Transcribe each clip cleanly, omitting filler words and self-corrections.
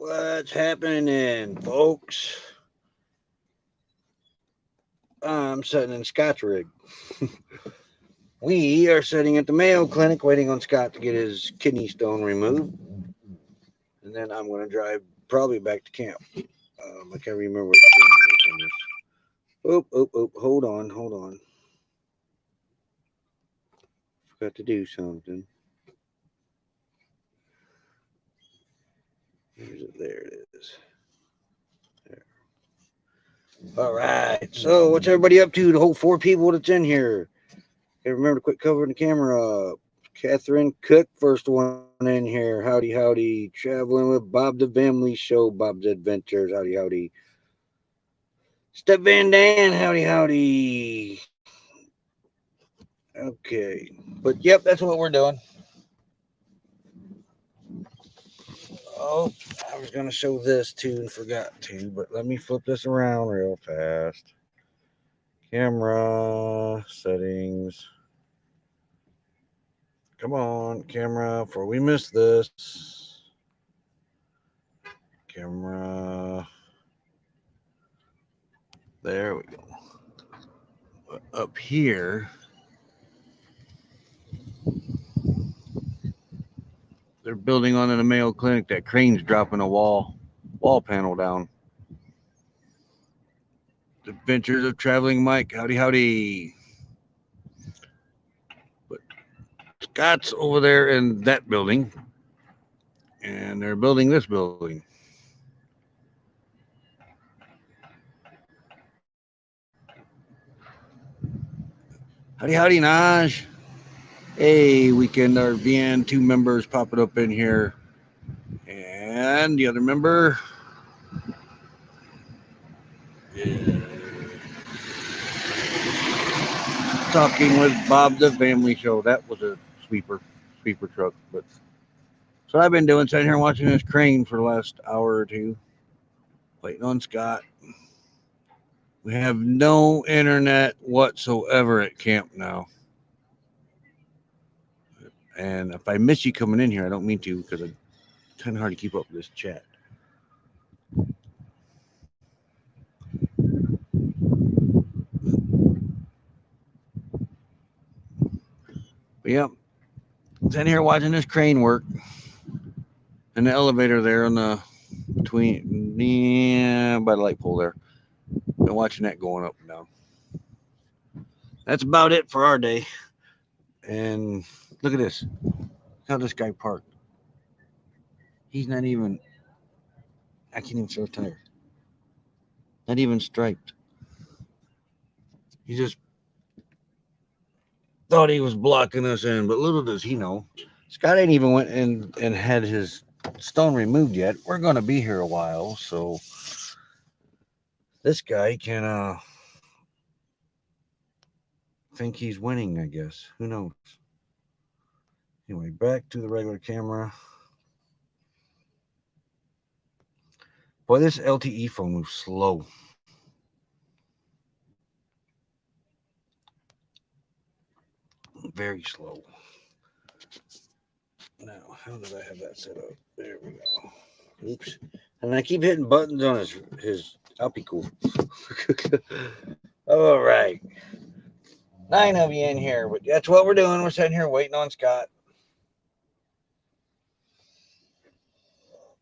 What's happening, folks? I'm sitting in Scott's rig. We are sitting at the Mayo Clinic waiting on Scott to get his kidney stone removed. And then I'm going to drive probably back to camp. I can't remember what camera is on this. Oop. Hold on. Forgot to do something. There it is. There. All right. So, what's everybody up to? The whole 4 people that's in here. Okay, remember to quit covering the camera up. Catherine Cook, first one in here. Howdy. Traveling with Bob the Family Show, Bob's Adventures. Howdy. Step Van Dan, howdy. Okay. But yep, that's what we're doing. Oh, I was going to show this too and forgot to, but let me flip this around real fast. Camera settings. Come on, camera, before we miss this. Camera. There we go. Up here, they're building on in the Mayo Clinic. That crane's dropping a wall panel down. Adventures of Traveling Mike. Howdy. But Scott's over there in that building, and they're building this building. Howdy, Naj. Hey, Weekend RVN, 2 members popping up in here. And the other member is talking with Bob the Family Show. That was a sweeper truck. But so I've been doing, sitting here watching this crane for the last hour or two, waiting on Scott. We have no internet whatsoever at camp now. And if I miss you coming in here, I don't mean to, because it's kind of hard to keep up with this chat. But yep, sitting here watching this crane work, and the elevator there on the by the light pole there. Been watching that going up and down. That's about it for our day. And look at this. Look how this guy parked. He's not even. I can't even show a tire. Not even striped. He just thought he was blocking us in, but little does he know, Scott ain't even went in and had his stone removed yet. We're going to be here a while, so this guy can think he's winning, I guess. Who knows? Anyway, back to the regular camera. Boy, this LTE phone moves slow. Very slow. Now, how did I have that set up? There we go. Oops. And I keep hitting buttons on his I'll be cool. All right. 9 of you in here, but that's what we're doing. We're sitting here waiting on Scott.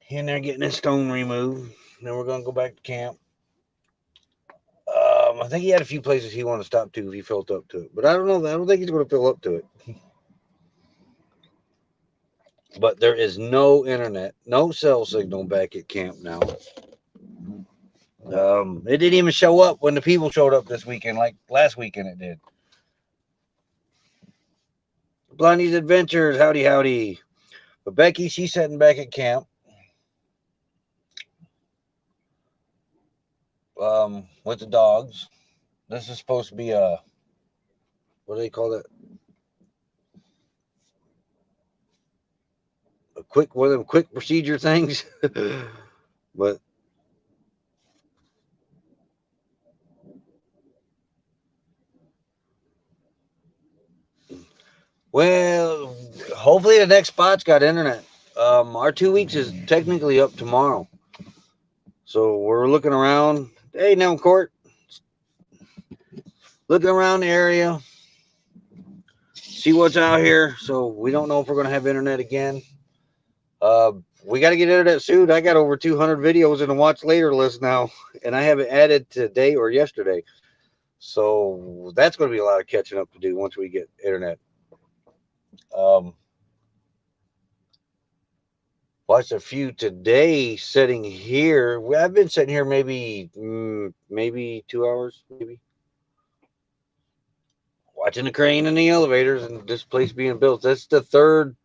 In there getting his stone removed. Then we're going to go back to camp. I think he had a few places he wanted to stop to if he felt up to it. But I don't know. I don't think he's going to fill up to it. But there is no internet, no cell signal back at camp now. It didn't even show up when the people showed up this weekend, like last weekend it did. Blondie's Adventures, howdy. But Becky, she's sitting back at camp. With the dogs. This is supposed to be a, what do they call it? One of them quick procedure things. But well, hopefully the next spot's got internet. Our 2 weeks is technically up tomorrow. So we're looking around. Hey, now Court, looking around the area, see what's out here. So we don't know if we're going to have internet again. We got to get internet soon. I got over 200 videos in the watch later list now, and I haven't added today or yesterday. So that's going to be a lot of catching up to do once we get internet. Watched a few today sitting here. I've been sitting here maybe 2 hours, maybe watching the crane and the elevators and this place being built. That's the third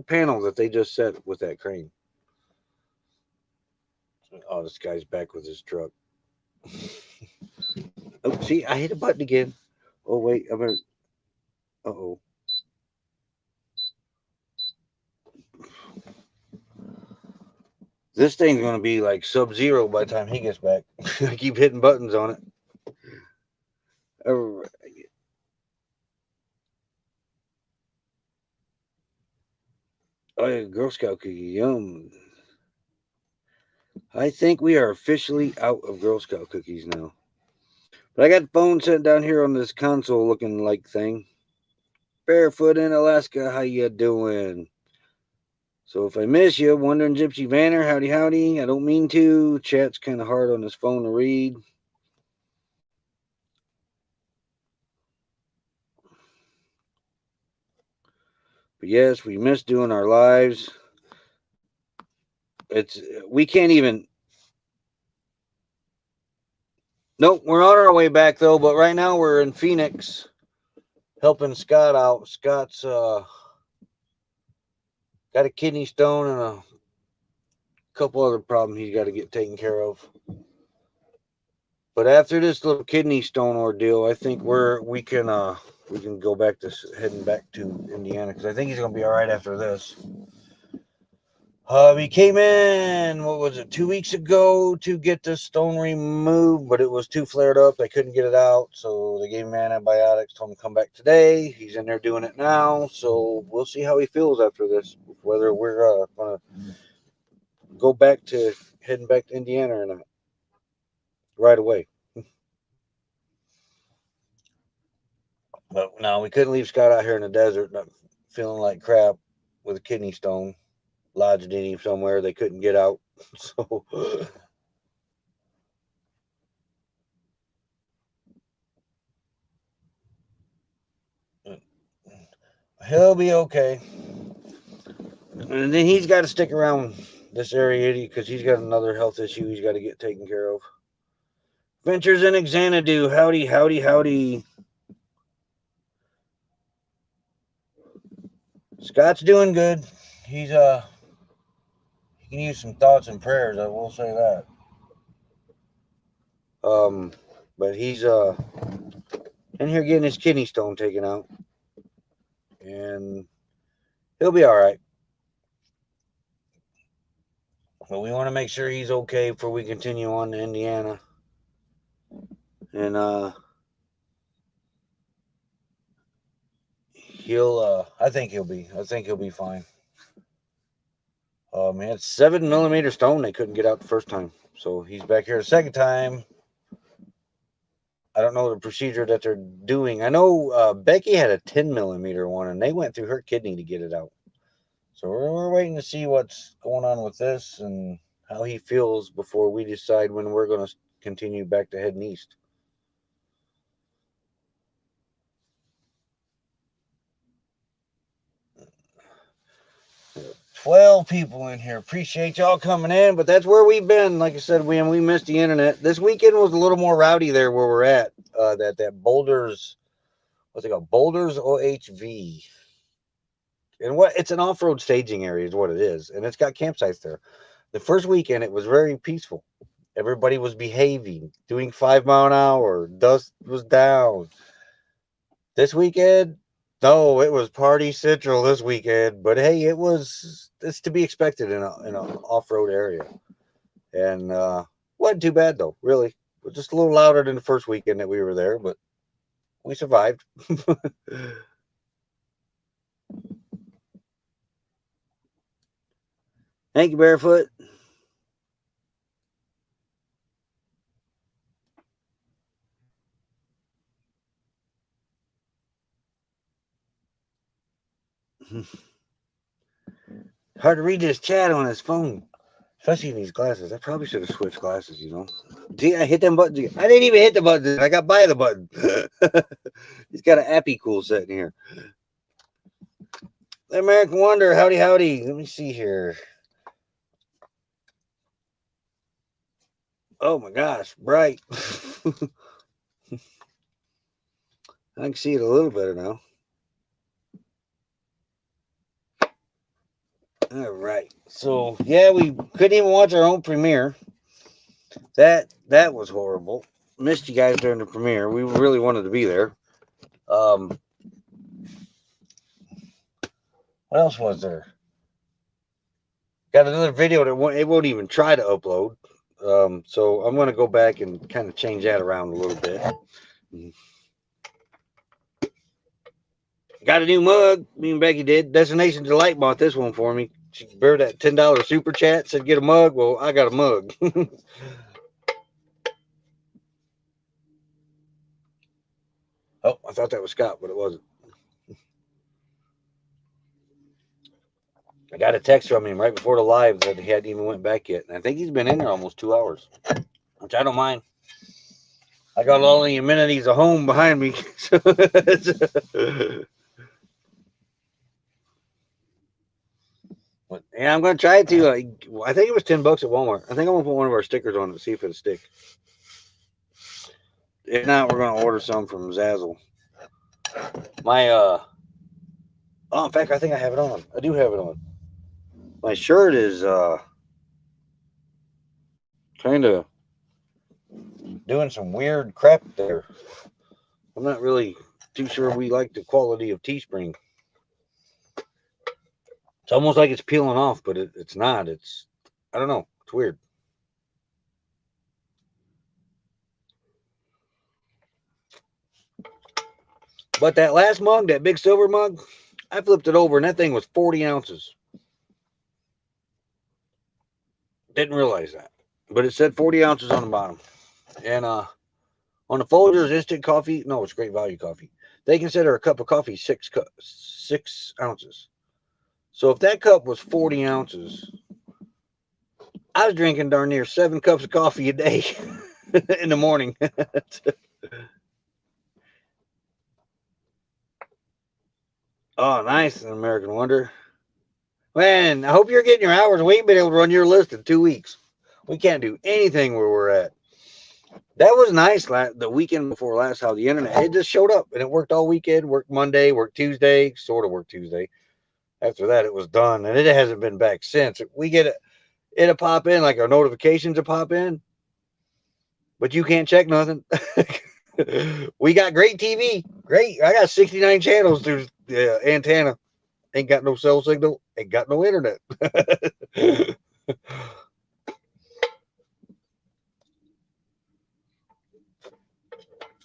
panel that they just set with that crane. Oh, this guy's back with his truck. Oh, see, I hit a button again. Oh wait, I better. Uh-oh. This thing's gonna be like Sub-Zero by the time he gets back. I keep hitting buttons on it. Oh, yeah, Girl Scout cookie, yum. I think we are officially out of Girl Scout cookies now. But I got the phone sitting down here on this console looking like thing. Barefoot in Alaska, how you doing? So if I miss you, Wondering Gypsy Vanner, howdy howdy. I don't mean to. Chat's kind of hard on this phone to read. But yes, we miss doing our lives. We can't even. Nope, we're on our way back though. But right now we're in Phoenix, helping Scott out. Scott's got a kidney stone and a couple other problems he's got to get taken care of. But after this little kidney stone ordeal, I think we can go back to heading back to Indiana because I think he's gonna be all right after this. He came in, what was it, 2 weeks ago to get the stone removed, but it was too flared up. They couldn't get it out, so they gave him antibiotics, told him to come back today. He's in there doing it now, so we'll see how he feels after this, whether we're going to go back to heading back to Indiana or not right away. But no, we couldn't leave Scott out here in the desert not feeling like crap with a kidney stone lodged in him somewhere they couldn't get out. So he'll be okay. And then he's got to stick around this area because he's got another health issue he's got to get taken care of. Ventures in Xanadu. Howdy, howdy, howdy. Scott's doing good. He's he can use some thoughts and prayers, I will say that. But he's in here getting his kidney stone taken out. And he'll be all right. But we want to make sure he's okay before we continue on to Indiana. And I think he'll be fine. He had 7mm stone they couldn't get out the first time. So he's back here the second time. I don't know the procedure that they're doing. I know Becky had a 10mm one and they went through her kidney to get it out. So we're waiting to see what's going on with this and how he feels before we decide when we're going to continue back to heading east. 12 people in here. Appreciate y'all coming in, but that's where we've been. Like I said, we missed the internet. This weekend was a little more rowdy there where we're at. That Boulders, what's it called? Boulders OHV. And it's an off-road staging area is what it is, and it's got campsites there. The first weekend it was very peaceful. Everybody was behaving, doing 5 mile an hour. Dust was down. This weekend, no, it was party central this weekend. But hey, it's to be expected in an off-road area, and wasn't too bad though. Really, it was just a little louder than the first weekend that we were there, but we survived. Thank you, Barefoot. Hard to read this chat on his phone, especially in these glasses. I probably should have switched glasses, you know. See, I hit them buttons again. I didn't even hit the buttons. I got by the button. He's got an appy cool set in here. The American Wonder, howdy, howdy. Let me see here. Oh my gosh, bright. I can see it a little better now. All right. So yeah, we couldn't even watch our own premiere. That was horrible. Missed you guys during the premiere. We really wanted to be there. What else was there? Got another video that it won't even try to upload. So I'm going to go back and kind of change that around a little bit. Got a new mug. Me and Becky did. Destination Delight bought this one for me. She burned that $10 super chat. Said get a mug. Well, I got a mug. Oh, I thought that was Scott, but it wasn't. I got a text from him right before the live that he hadn't even went back yet. And I think he's been in there almost 2 hours, which I don't mind. I got all the amenities of home behind me. But, yeah, I'm going to try it too. I think it was $10 at Walmart. I think I'm going to put one of our stickers on it to see if it'll stick. If not, we're going to order some from Zazzle. My, oh, in fact, I think I have it on. I do have it on. My shirt is kind of doing some weird crap there. I'm not really too sure we like the quality of Teespring. It's almost like it's peeling off, but it's not. It's, I don't know. It's weird. But that last mug, that big silver mug, I flipped it over and that thing was 40 ounces. Didn't realize that. But it said 40 ounces on the bottom. And on the Folgers instant coffee, no, it's Great Value coffee. They consider a cup of coffee 6 ounces. So if that cup was 40 ounces, I was drinking darn near 7 cups of coffee a day in the morning. Oh, nice. An American Wonder. Man, I hope you're getting your hours. We ain't been able to run your list in 2 weeks. We can't do anything where we're at. That was nice the weekend before last, how the internet, it just showed up and it worked all weekend, worked Monday, worked Tuesday, sort of worked Tuesday. After that, it was done, and it hasn't been back since. We get it, it'll pop in, like our notifications will pop in, but you can't check nothing. We got great TV. Great. I got 69 channels through the antenna. Ain't got no cell signal. Ain't got no internet.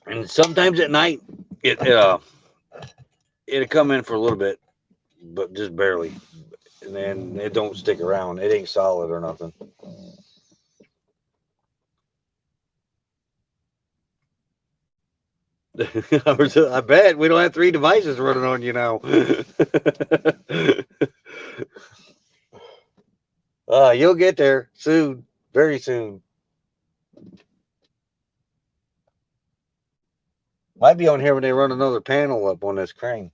And sometimes at night, it'll come in for a little bit, but just barely. And then it don't stick around. It ain't solid or nothing. I bet we don't have 3 devices running on you now. You'll get there soon, very soon. Might be on here when they run another panel up on this crane.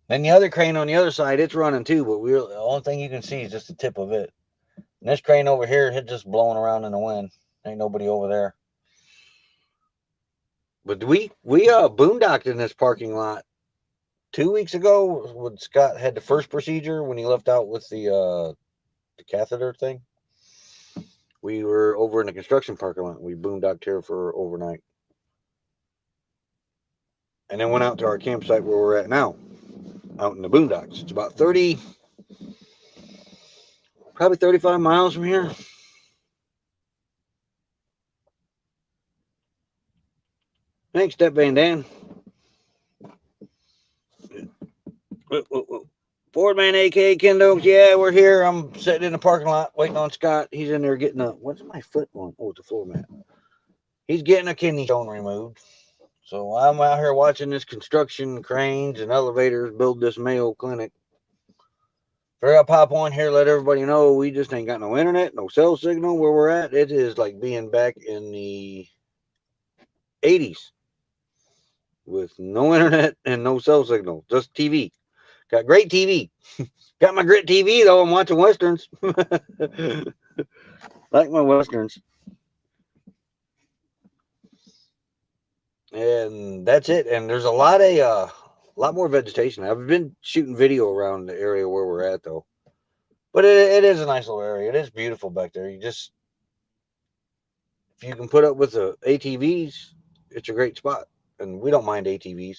Then the other crane on the other side, it's running too, but the only thing you can see is just the tip of it. And this crane over here, it's just blowing around in the wind. Ain't nobody over there. But we boondocked in this parking lot 2 weeks ago when Scott had the first procedure when he left out with the catheter thing. We were over in the construction parking lot. We boondocked here for overnight. And then went out to our campsite where we're at now, out in the boondocks. It's about probably 35 miles from here. Thanks, Step Van Dan. Ford Man, AK Kendo. Yeah, we're here. I'm sitting in the parking lot waiting on Scott. He's in there getting what's my foot on? Oh, it's a floor mat. He's getting a kidney stone removed. So I'm out here watching this construction, cranes, and elevators build this Mayo Clinic. Figure I pop on here, let everybody know we just ain't got no internet, no cell signal where we're at. It is like being back in the 80s with no internet and no cell signal, just TV. Got great TV. Got my grit TV though. I'm watching westerns. Like my westerns. And that's it. And there's a lot more vegetation. I've been shooting video around the area where we're at though. But it is a nice little area. It is beautiful back there. If you can put up with the ATVs, it's a great spot. And we don't mind ATVs.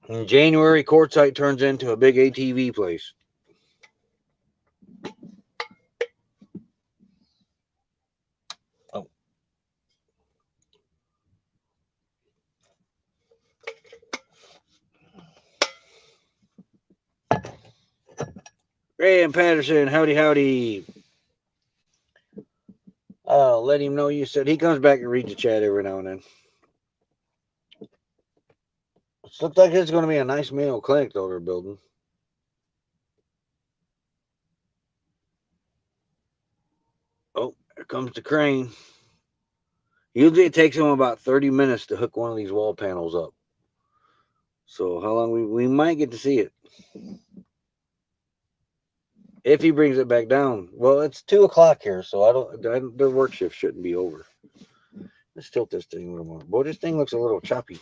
In January, Quartzsite turns into a big ATV place. Oh. Graham Patterson, howdy, howdy. Let him know you said he comes back and reads the chat every now and then. It looks like it's going to be a nice Mayo Clinic though they're building. Oh, here comes the crane. Usually it takes them about 30 minutes to hook one of these wall panels up. So how long we might get to see it. If he brings it back down. Well, it's 2 o'clock here, so their work shift shouldn't be over. Let's tilt this thing a little more. Boy, this thing looks a little choppy.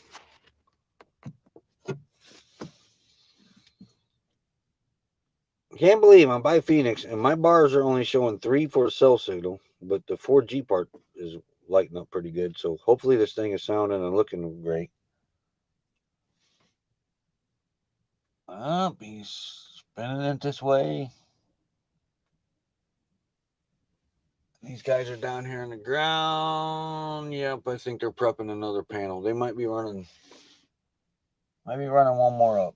Can't believe I'm by Phoenix and my bars are only showing 3 for a cell signal, but the 4G part is lighting up pretty good. So hopefully this thing is sounding and looking great. He's spinning it this way. These guys are down here on the ground. Yep, I think they're prepping another panel. They might be running one more up.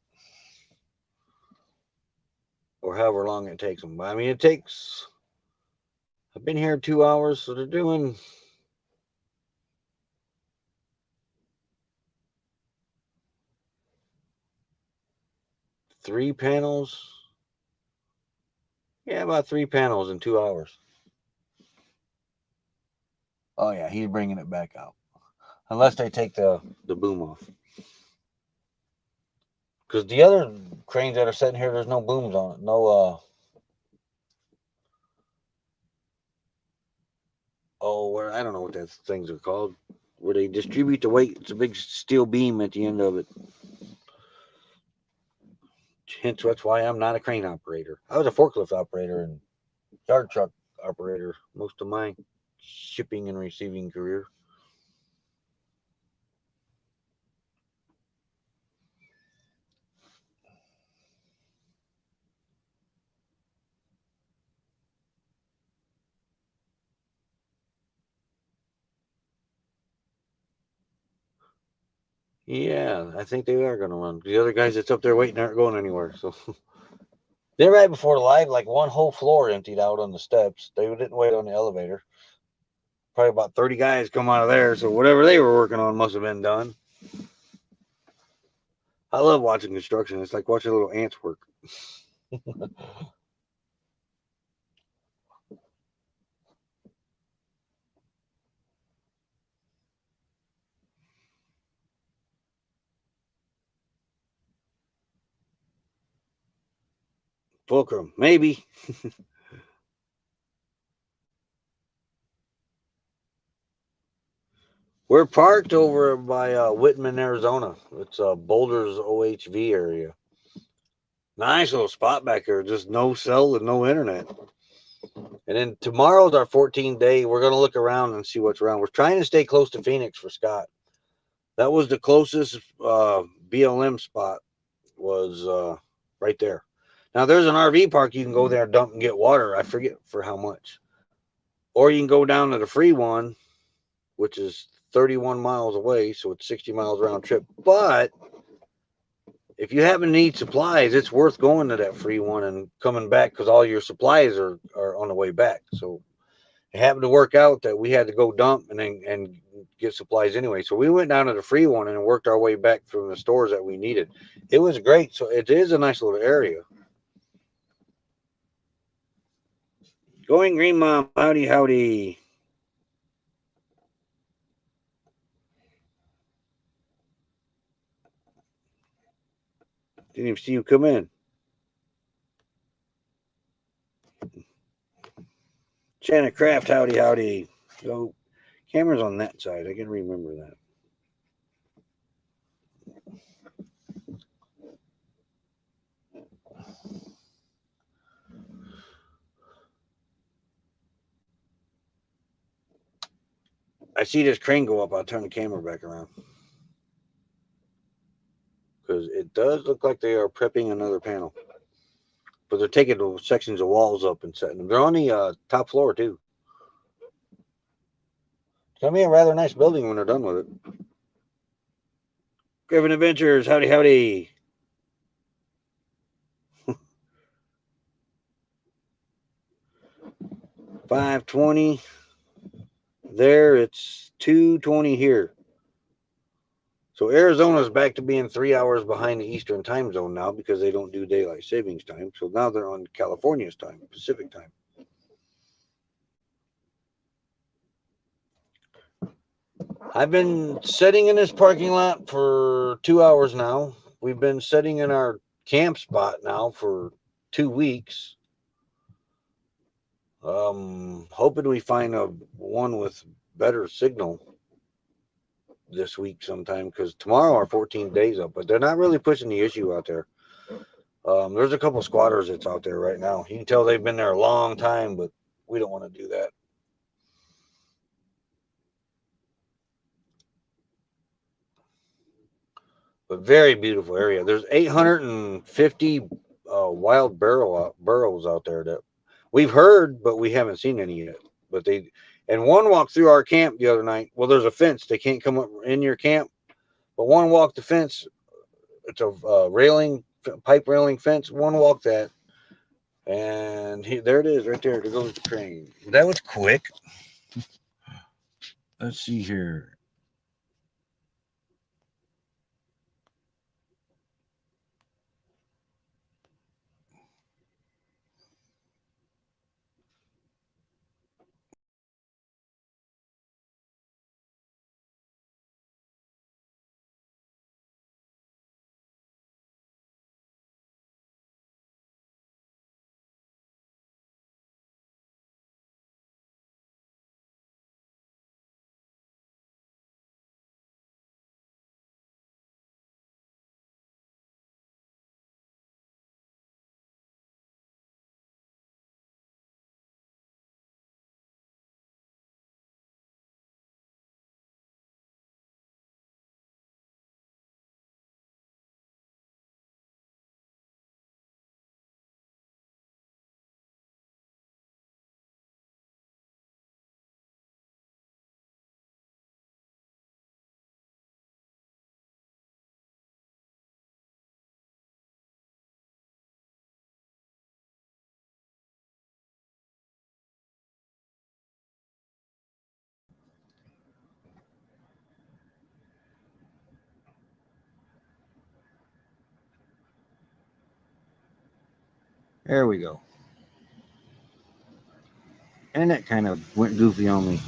Or however long it takes them. But I mean, I've been here 2 hours, so they're doing 3 panels. Yeah, about 3 panels in 2 hours. Oh yeah, he's bringing it back out. Unless they take the boom off. Because the other cranes that are sitting here, there's no booms on it. No, I don't know what those things are called. Where they distribute the weight. It's a big steel beam at the end of it. Hence, that's why I'm not a crane operator. I was a forklift operator and yard truck operator most of my shipping and receiving career. Yeah, I think they are going to run. The other guys that's up there waiting aren't going anywhere. So they're right before the live, like one whole floor emptied out on the steps. They didn't wait on the elevator. Probably about 30 guys come out of there. So whatever they were working on must have been done. I love watching construction. It's like watching little ants work. Fulcrum, maybe. We're parked over by Whitman, Arizona. It's Boulder's OHV area. Nice little spot back there. Just no cell and no internet. And then tomorrow's our 14th day. We're going to look around and see what's around. We're trying to stay close to Phoenix for Scott. That was the closest BLM spot was right there. Now, there's an RV park. You can go there and dump and get water. I forget for how much. Or you can go down to the free one, which is 31 miles away. So it's 60 miles round trip. But if you happen to need supplies, it's worth going to that free one and coming back because all your supplies are on the way back. So it happened to work out that we had to go dump and get supplies anyway. So we went down to the free one and worked our way back from the stores that we needed. It was great. So it is a nice little area. Going Green Mom, howdy, howdy. Didn't even see you come in. Shanna Craft, howdy, howdy. So, camera's on that side. I can remember that. I see this crane go up. I'll turn the camera back around. Because it does look like they are prepping another panel. But they're taking the sections of walls up and setting them. They're on the top floor, too. It's going to be a rather nice building when they're done with it. Griffin Adventures, howdy, howdy. $5.20 there. It's $2.20 here. So Arizona's back to being 3 hours behind the Eastern time zone now because they don't do daylight savings time. So now they're on California's time, Pacific time. I've been sitting in this parking lot for 2 hours now. We've been sitting in our camp spot now for 2 weeks. Hoping we find one with better signal this week sometime, because tomorrow our 14 days up, but they're not really pushing the issue out there. There's a couple squatters that's out there right now. You can tell they've been there a long time, but we don't want to do that. But very beautiful area. There's 850 wild burrows out there that we've heard, but we haven't seen any yet. But and one walked through our camp the other night. Well, there's a fence. They can't come up in your camp, but one walked the fence. It's a pipe railing fence. One walked that, and there it is, right there. There goes the crane. That was quick. Let's see here. There we go. And that kind of went goofy on me.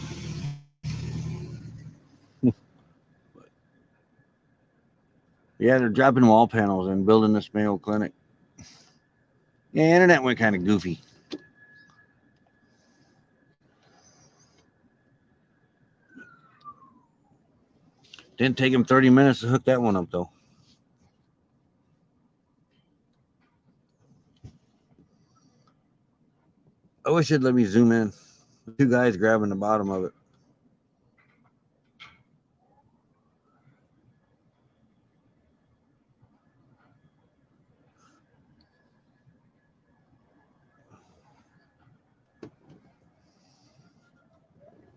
Yeah, they're dropping wall panels and building this Mayo Clinic. Yeah, internet went kind of goofy. Didn't take him 30 minutes to hook that one up, though. I wish it'd let me zoom in. Two guys grabbing the bottom of it.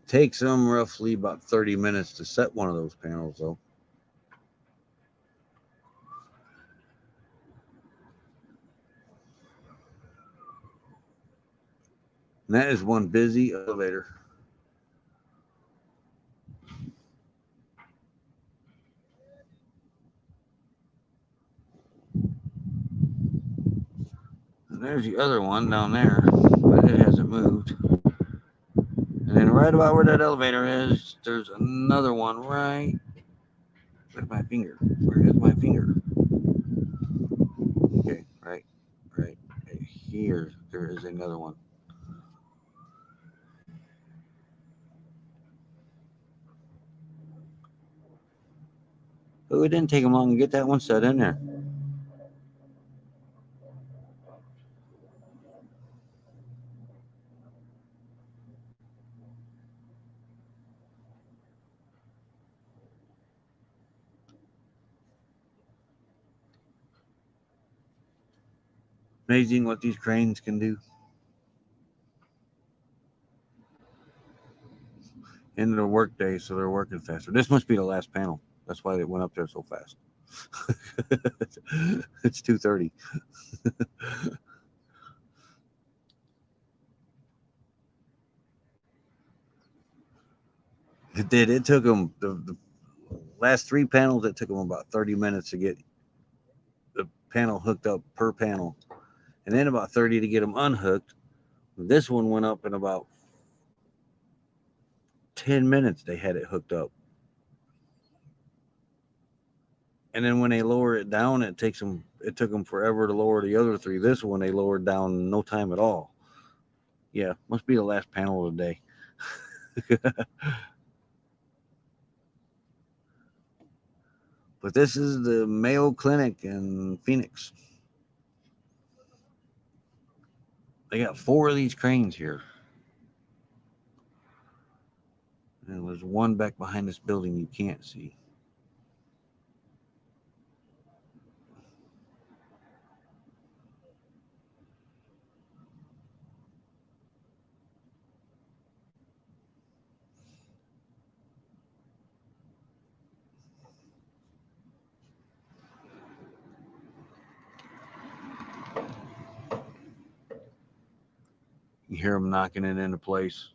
Takes them roughly about 30 minutes to set one of those panels, though. And that is one busy elevator. there's the other one down there, but it hasn't moved. And then right about where that elevator is, there's another one right. Where's my finger? Where is my finger? Okay, right here. There is another one. But it didn't take them long to get that one set in there. Amazing what these cranes can do. End of the work day, so they're working faster. This must be the last panel. That's why they went up there so fast. It's 2:30. It did. It took them the last 3 panels. It took them about 30 minutes to get the panel hooked up per panel, and then about 30 to get them unhooked. This one went up in about 10 minutes. They had it hooked up, and then when they lower it down, it took them forever to lower the other 3. This one they lowered down no time at all. Yeah, must be the last panel of the day. But this is the Mayo Clinic in Phoenix. They got 4 of these cranes here. And there's one back behind this building you can't see. You hear them knocking it into place.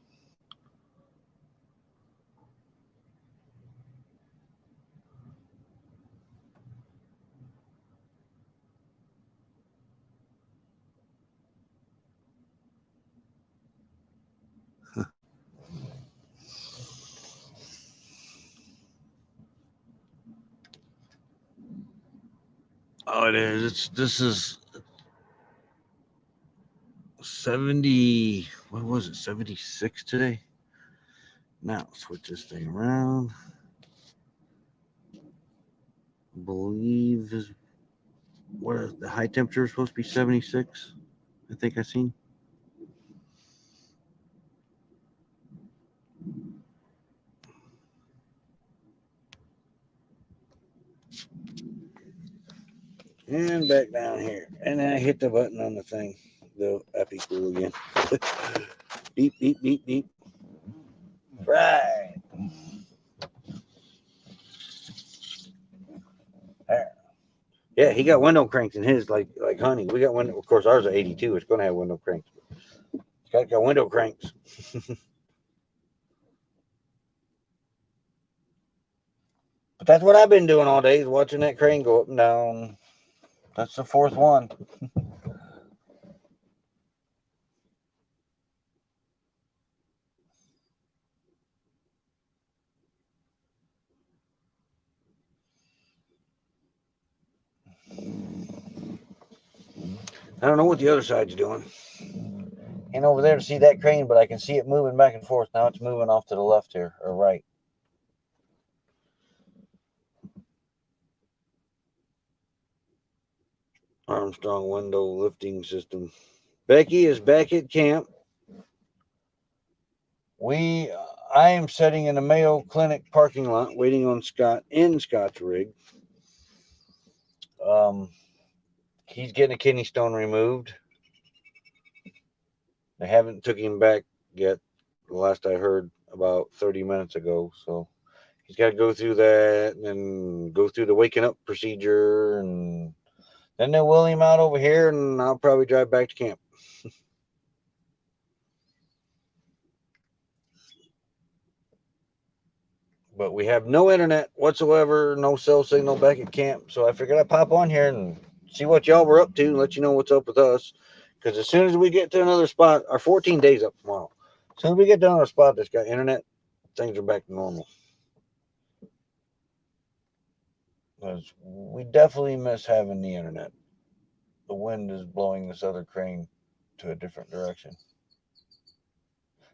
Oh, it is. This is 70. What was it? 76 today. Now switch this thing around. I believe is what is the high temperature is supposed to be 76. I think I seen. And back down here. And then I hit the button on the thing. The epi cool again. Beep, beep, beep, beep. Right. There. Yeah, he got window cranks in his like honey. We got window. Of course, ours are 82. It's going to have window cranks. It's got window cranks. But that's what I've been doing all day is watching that crane go up and down. That's the 4th one. I don't know what the other side's doing. And over there to see that crane, but I can see it moving back and forth. Now it's moving off to the left here, or right. Armstrong window lifting system. Becky is back at camp. I am sitting in the Mayo Clinic parking lot waiting on Scott in Scott's rig. He's getting a kidney stone removed. They haven't took him back yet. The last I heard about 30 minutes ago. So he's got to go through that and then go through the waking up procedure, and then they'll wheel him out over here, and I'll probably drive back to camp. But we have no internet whatsoever, no cell signal back at camp. So I figured I'd pop on here and see what y'all were up to and let you know what's up with us. Because as soon as we get to another spot, our 14 days up tomorrow. As soon as we get to another spot that's got internet, things are back to normal. Because we definitely miss having the internet. The wind is blowing this other crane to a different direction.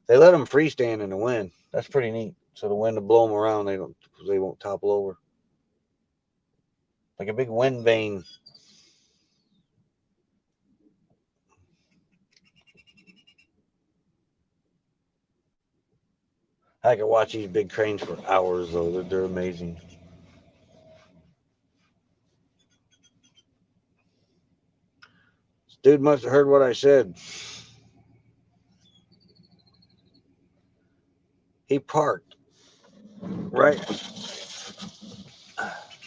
They let them freestand in the wind. That's pretty neat. So the wind will blow them around. They won't topple over. Like a big wind vane. I could watch these big cranes for hours though. They're amazing. This dude must have heard what I said. He parked right.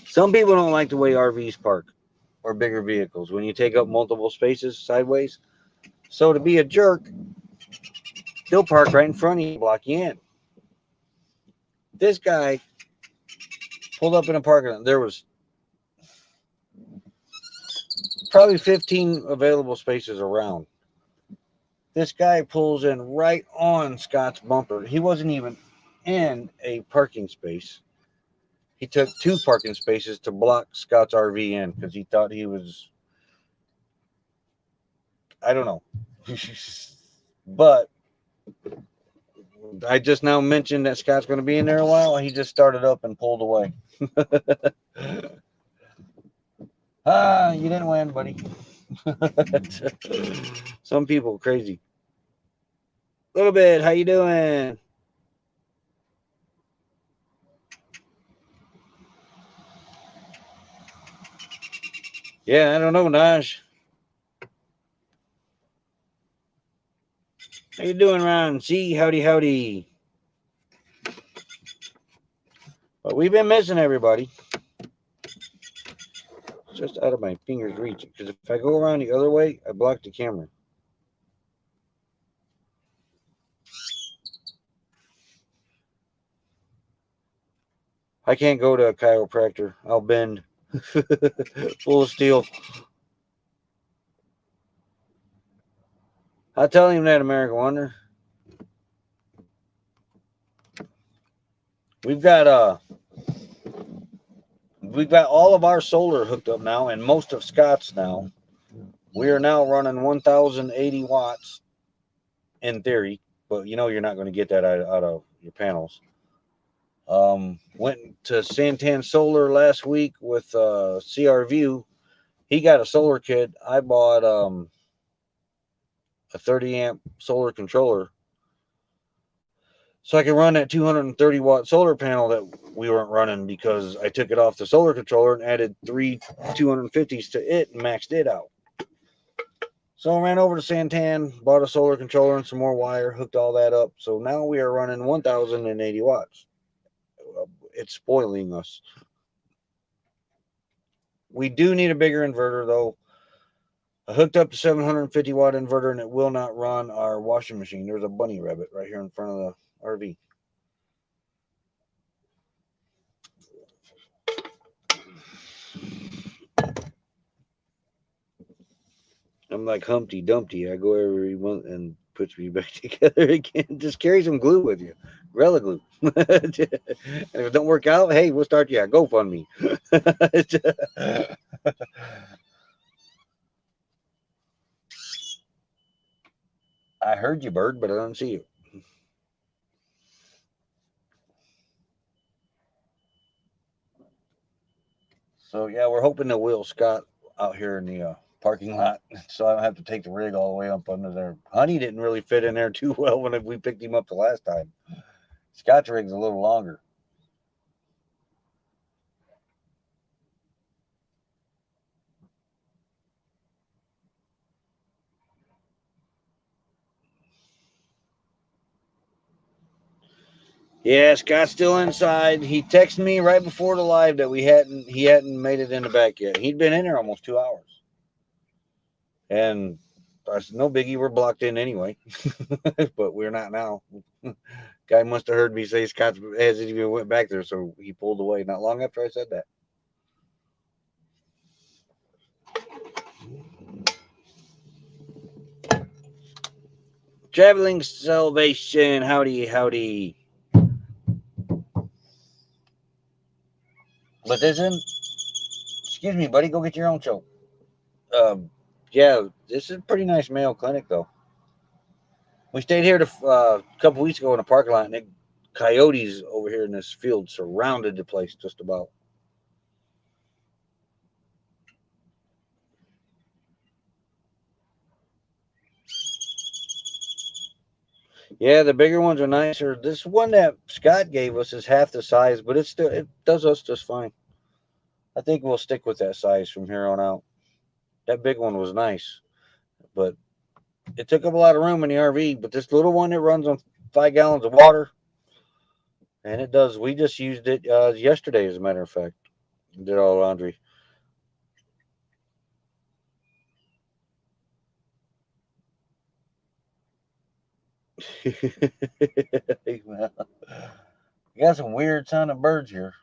Some people don't like the way RVs park or bigger vehicles when you take up multiple spaces sideways. So to be a jerk, they'll park right in front of you, block you in. This guy pulled up in a parking lot. There was probably 15 available spaces around. This guy pulls in right on Scott's bumper. He wasn't even in a parking space. He took 2 parking spaces to block Scott's RV in because he thought he was, I don't know. But I just now mentioned that Scott's going to be in there a while. He just started up and pulled away. You didn't win, buddy. Some people are crazy. Little bit, how you doing? Yeah, I don't know, Naj. How you doing, Ron? See, howdy, howdy. But we've been missing everybody. Just out of my fingers' reach. Because if I go around the other way, I block the camera. I can't go to a chiropractor. I'll bend. Full of steel. I'll tell him that, American Wonder. We've got all of our solar hooked up now, and most of Scott's now. We are now running 1,080 watts in theory, but you know you're not going to get that out of your panels. Went to Santan Solar last week with CR View. He got a solar kit. I bought a 30 amp solar controller so I could run that 230 watt solar panel that we weren't running because I took it off the solar controller and added 3 250s to it and maxed it out. So I ran over to Santan, bought a solar controller and some more wire, hooked all that up. So now we are running 1,080 watts. It's spoiling us. We do need a bigger inverter though. I hooked up the 750 watt inverter and it will not run our washing machine. There's a bunny rabbit right here in front of the RV. I'm like Humpty Dumpty. I go every month and puts me back together again. Just carry some glue with you. Gorilla glue. And if it don't work out, hey, we'll start you a GoFundMe. I heard you, bird, but I don't see you. So yeah, we're hoping to wheel Scott out here in the parking lot, so I don't have to take the rig all the way up under there. Honey didn't really fit in there too well when we picked him up the last time. Scott's rig's a little longer. Yeah, Scott's still inside. He texted me right before the live that he hadn't made it in the back yet. He'd been in there almost 2 hours. And I said, no biggie, we're blocked in anyway. But we're not now. Guy must have heard me say Scott hasn't even went back there, so he pulled away not long after I said that. Traveling Salvation. Howdy, howdy. But this in. Excuse me, buddy. Go get your own show. Yeah, this is a pretty nice Mayo Clinic, though. We stayed here a couple weeks ago in a parking lot, and coyotes over here in this field surrounded the place just about. Yeah, the bigger ones are nicer. This one that Scott gave us is half the size, but it does us just fine. I think we'll stick with that size from here on out. That big one was nice, but it took up a lot of room in the RV. But this little one, it runs on 5 gallons of water, and it does. We just used it yesterday, as a matter of fact. Did all laundry. You got some weird sounding birds here.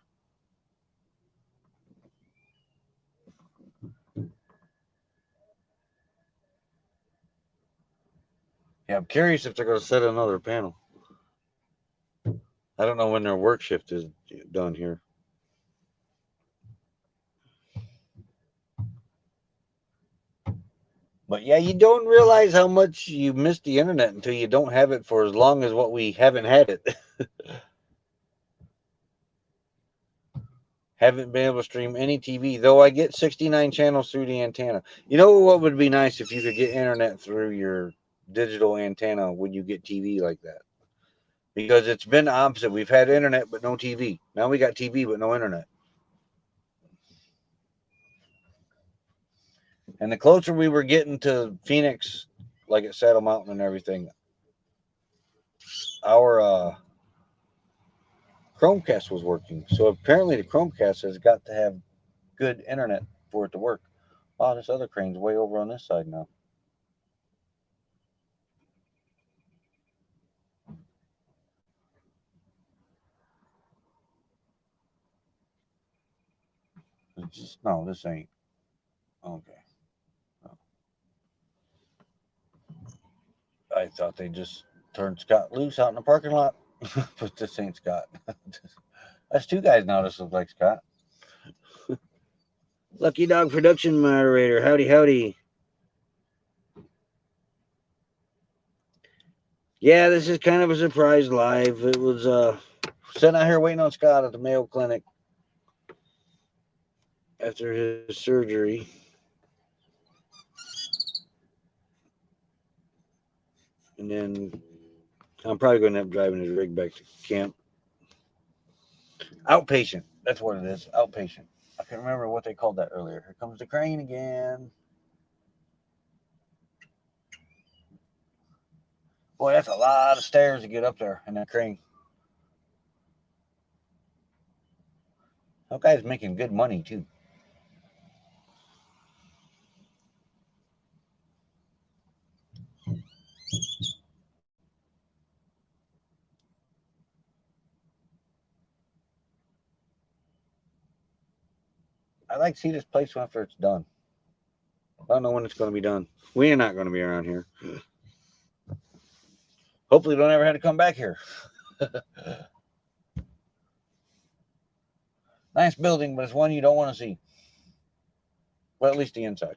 Yeah, I'm curious if they're going to set another panel. I don't know when their work shift is done here. But yeah, you don't realize how much you miss the internet until you don't have it for as long as what we haven't had it. Haven't been able to stream any TV, though I get 69 channels through the antenna. You know what would be nice if you could get internet through your digital antenna when you get TV like that? Because it's been the opposite. We've had internet but no TV. Now we got TV but no internet. And the closer we were getting to Phoenix, like at Saddle Mountain and everything, our Chromecast was working. So apparently the Chromecast has got to have good internet for it to work. Oh, this other crane's way over on this side now. No, this ain't. Okay. I thought they just turned Scott loose out in the parking lot. But this ain't Scott. That's two guys now that look like Scott. Lucky Dog Production Moderator. Howdy, howdy. Yeah, this is kind of a surprise live. It was sitting out here waiting on Scott at the Mayo Clinic after his surgery. And then I'm probably going to end up driving his rig back to camp. Outpatient. That's what it is. Outpatient. I can't remember what they called that earlier. Here comes the crane again. Boy, that's a lot of stairs to get up there in that crane. That guy's making good money, too. I like to see this place after it's done. I don't know when it's going to be done. We're not going to be around here. Hopefully, we don't ever have to come back here. Nice building, but it's one you don't want to see. Well, at least the inside.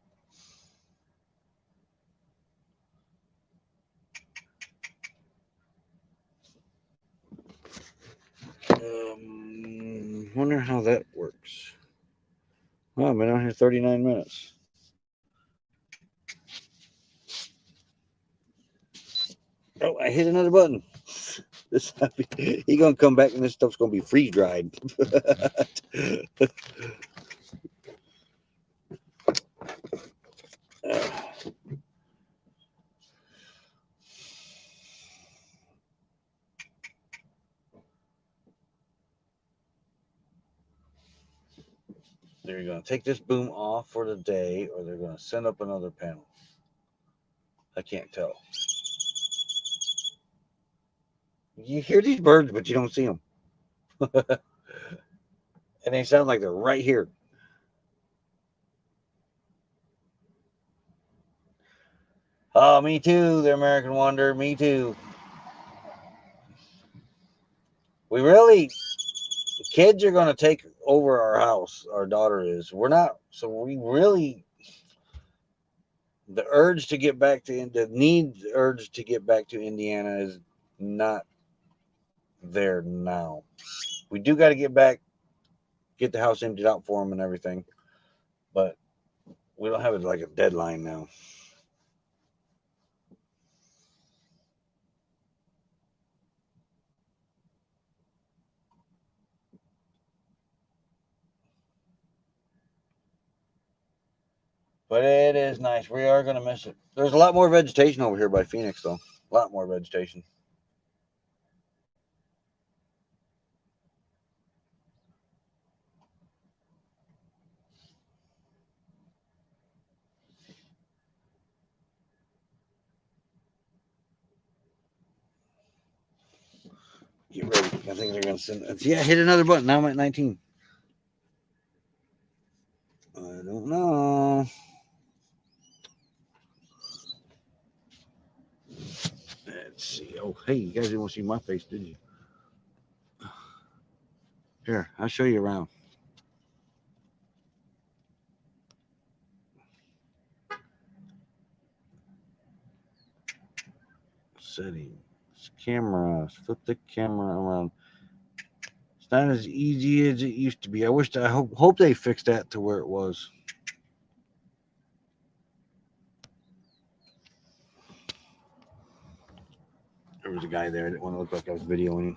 Wonder how that works. Oh, I've been on here 39 minutes. Oh, I hit another button. This he gonna come back and this stuff's gonna be freeze dried. They're gonna take this boom off for the day, or they're gonna send up another panel. I can't tell. You hear these birds, but you don't see them. And they sound like they're right here. Oh, me too, the American Wonder. Me too. We really, kids are going to take over our house. Our daughter is. We're not. So we really, the urge to get back to, the urge to get back to Indiana is not there now. We do got to get back, get the house emptied out for them and everything. But we don't have it like a deadline now. But it is nice. We are going to miss it. There's a lot more vegetation over here by Phoenix, though. A lot more vegetation. Get ready. I think they're going to send. Yeah, hit another button. Now I'm at 19. I don't know. Let's see. Oh, hey, you guys didn't want to see my face, did you? Here, I'll show you around. Settings, cameras, flip the camera around. It's not as easy as it used to be. I hope they fixed that to where it was. There was a guy there. I didn't want to look like I was videoing.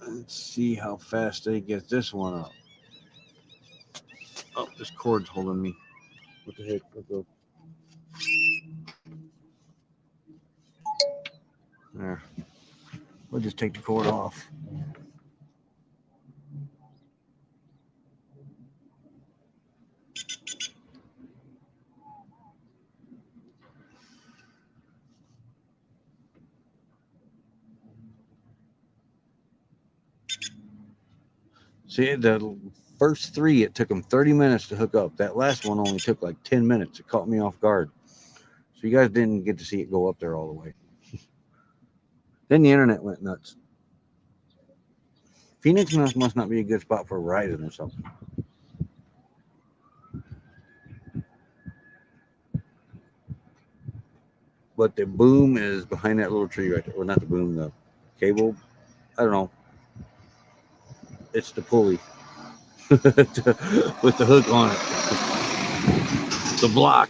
Let's see how fast they get this one up. Oh, this cord's holding me. What the heck? There. We'll just take the cord off. See, the first three, it took them 30 minutes to hook up. That last one only took like 10 minutes. It caught me off guard. So you guys didn't get to see it go up there all the way. Then the internet went nuts. Phoenix must not be a good spot for Verizon or something. But the boom is behind that little tree right there. Well, not the boom, the cable. I don't know. It's the pulley with the hook on it. The block.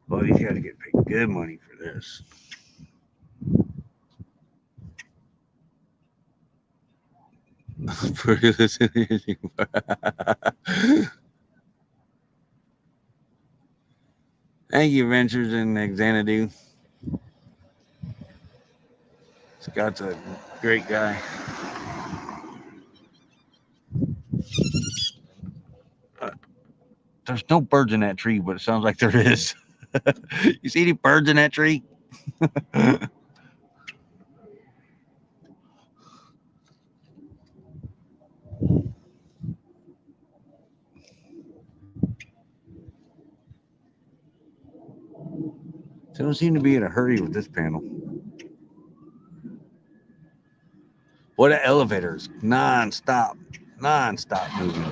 Well, he's got to get paid good money for this. For listening. Thank you, Ventures in Xanadu. Scott's a great guy. There's no birds in that tree, but it sounds like there is. You see any birds in that tree? They don't seem to be in a hurry with this panel. What an elevators, non-stop moving.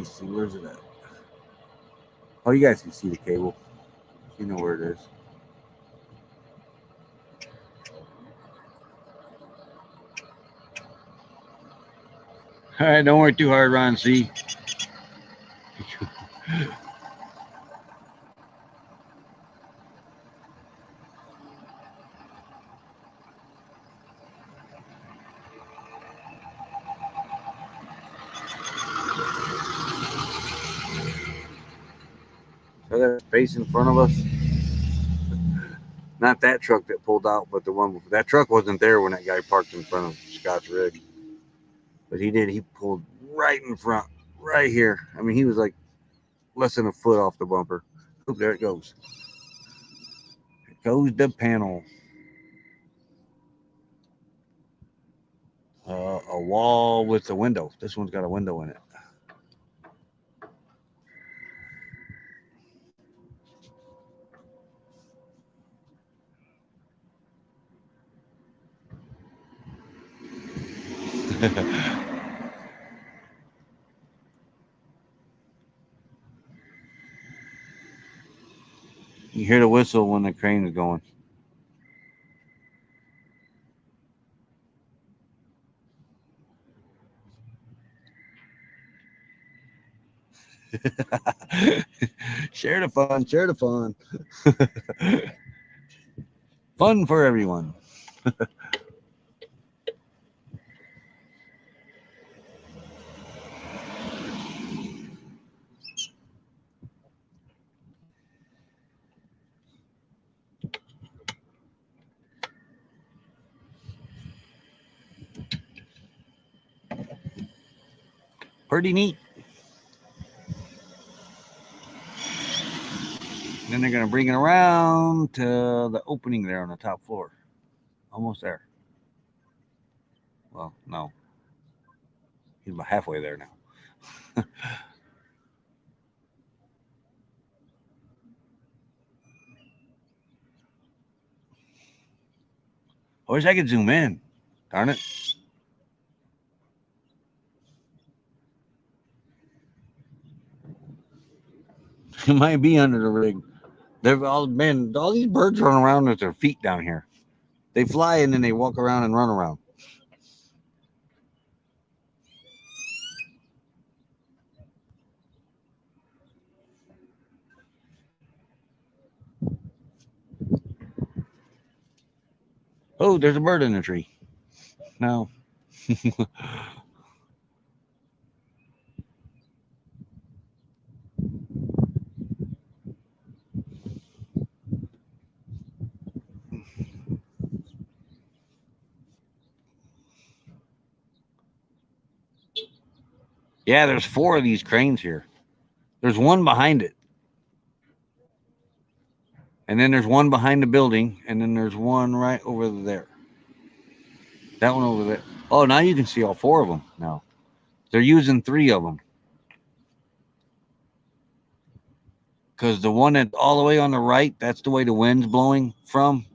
See, where's it at? Oh, you guys can see the cable. You know where it is. All right, don't work too hard, Ron. See. that space in front of us? Not that truck that pulled out, but the one before. That truck wasn't there when that guy parked in front of Scott's rig. But he did. He pulled right in front, right here. I mean, he was like less than a foot off the bumper. Oh, there it goes. There goes the panel. A wall with a window. This one's got a window in it. You hear the whistle when the crane is going. Share the fun, share the fun. Fun for everyone. Pretty neat. Then they're going to bring it around to the opening there on the top floor. Almost there. Well, no. He's about halfway there now. I wish I could zoom in. Darn it. It might be under the rig. They've all been, all these birds run around with their feet down here. They fly and then they walk around and run around. Oh, there's a bird in the tree. No. Yeah, there's 4 of these cranes here. There's one behind it. And then there's one behind the building. And then there's one right over there. That one over there. Oh, now you can see all 4 of them now. They're using 3 of them. Because the one that's all the way on the right, that's the way the wind's blowing from.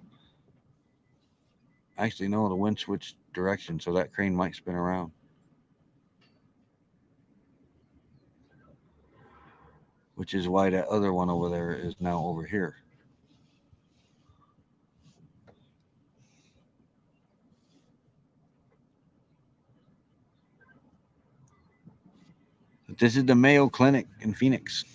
Actually, no, the wind switched direction, so that crane might spin around. Which is why that other one over there is now over here. But this is the Mayo Clinic in Phoenix.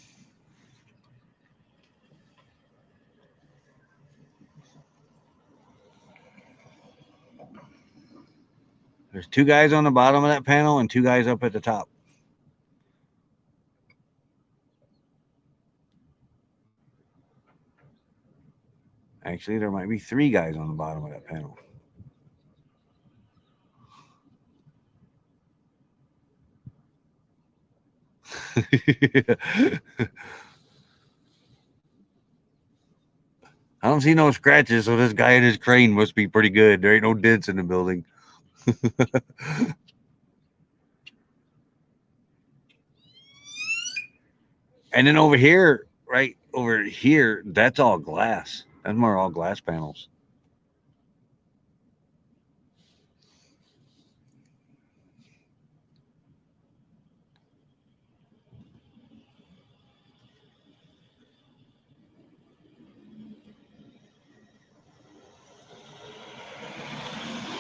There's 2 guys on the bottom of that panel and 2 guys up at the top. Actually, there might be 3 guys on the bottom of that panel. I don't see no scratches, so this guy in his crane must be pretty good. There ain't no dents in the building. And then over here, right over here, that's all glass. That's more all glass panels.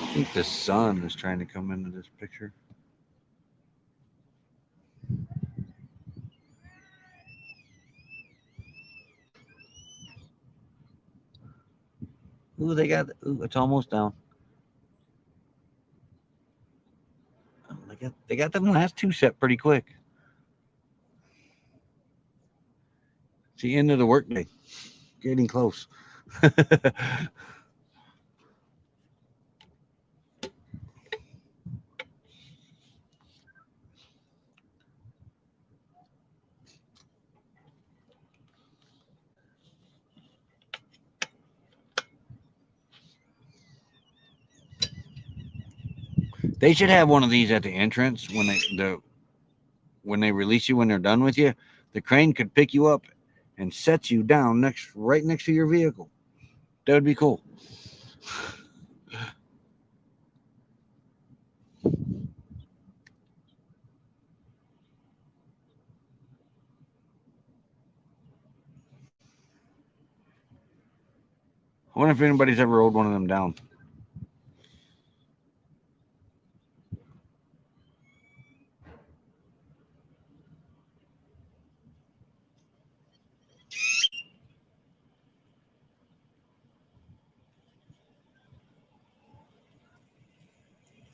I think the sun is trying to come into this picture. Ooh, it's almost down. They got them last 2 set pretty quick. It's the end of the workday. Getting close. They should have one of these at the entrance when they release you when they're done with you. The crane could pick you up and set you down right next to your vehicle. That would be cool. I wonder if anybody's ever rode one of them down.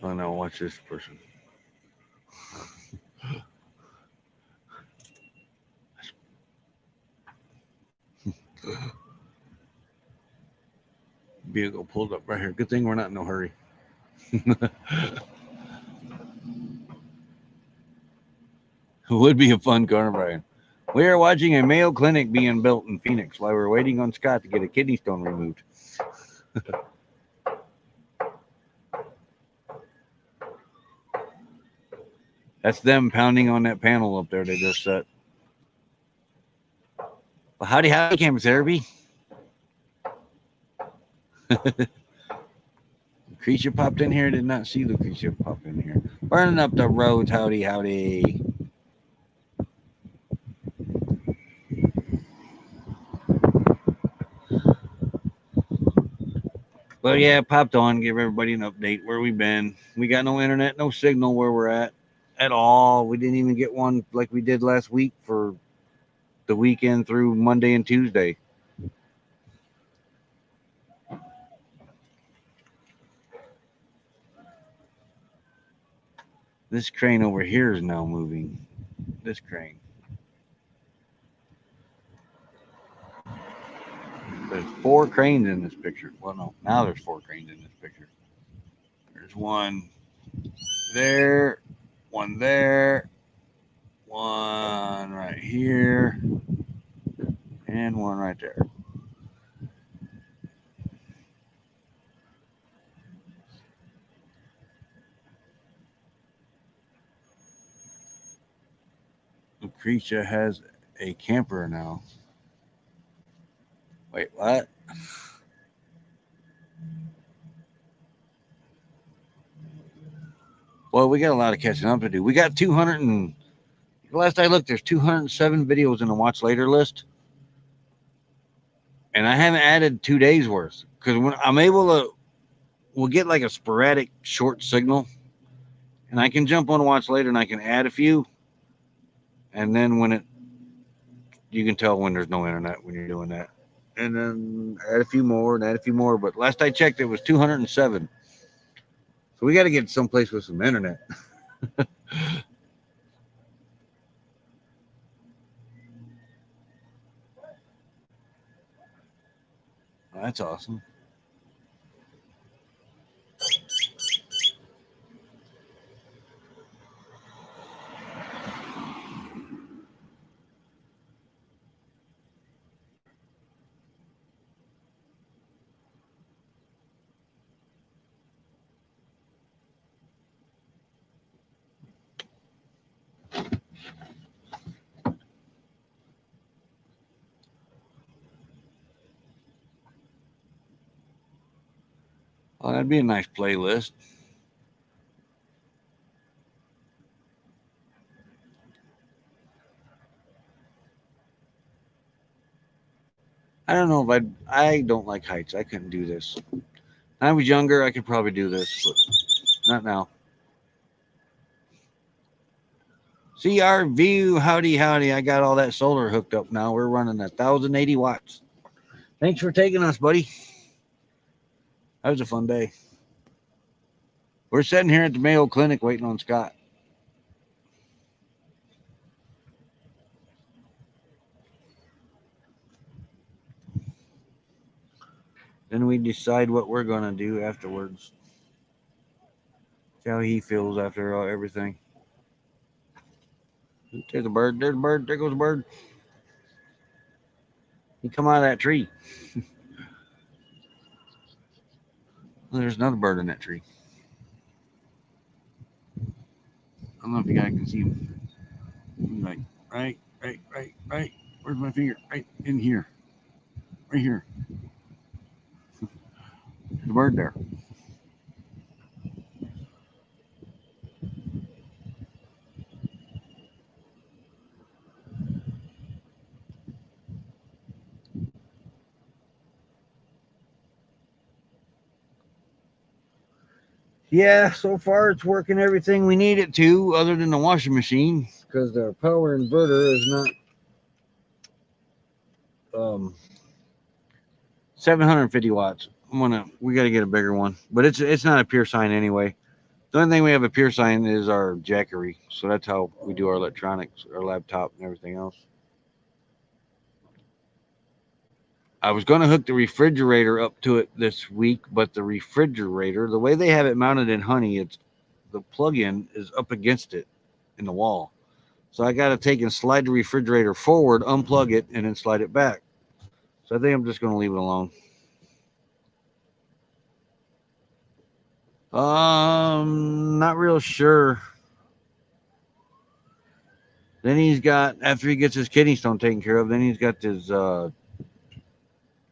Oh no, watch this person. Vehicle pulled up right here. Good thing we're not in no hurry. It would be a fun car, Brian. We are watching a Mayo Clinic being built in Phoenix while we're waiting on Scott to get a kidney stone removed. That's them pounding on that panel up there they just set. Well, howdy, Campus Therapy. Lucretia popped in here. Did not see Lucretia pop in here. Burning up the roads. Howdy. Well, yeah, popped on. Give everybody an update where we've been. We got no internet, no signal where we're at all. We didn't even get one like we did last week for the weekend through Monday and Tuesday. This crane over here is now moving. This crane. There's 4 cranes in this picture. Well, no, now there's 4 cranes in this picture. There's one there, one there, one right here, and one right there. Lucretia has a camper now. Wait, what? Well, we got a lot of catching up to do. We got 200 and last I looked, there's 207 videos in the watch later list, and I haven't added 2 days worth because when I'm able to, we'll get like a sporadic short signal, and I can jump on watch later and I can add a few, and then you can tell when there's no internet when you're doing that, and then add a few more and add a few more. But last I checked, it was 207. So we got to get someplace with some internet. That's awesome. Oh, that'd be a nice playlist. I don't know if I don't like heights. I couldn't do this. When I was younger, I could probably do this, but not now. CR View, howdy. I got all that solar hooked up now. We're running 1,080 watts. Thanks for taking us, buddy. That was a fun day. We're sitting here at the Mayo Clinic waiting on Scott. Then we decide what we're gonna do afterwards. See how he feels after everything. There's a bird. There's a bird. There goes a bird. He come out of that tree. There's another bird in that tree. I don't know if you guys can see him. He's like, right. Where's my finger? Right in here. Right here. There's a bird there. Yeah, so far it's working everything we need it to, other than the washing machine, because the power inverter is not 750 watts. We got to get a bigger one, but it's not a pure sign anyway. The only thing we have a pure sign is our Jackery, so that's how we do our electronics, our laptop, and everything else. I was going to hook the refrigerator up to it this week, but the refrigerator, the way they have it mounted in Honey, it's the plug-in is up against it in the wall. So I got to take and slide the refrigerator forward, unplug it, and then slide it back. So I think I'm just going to leave it alone. Not real sure. Then he's got, after he gets his kidney stone taken care of, then he's got his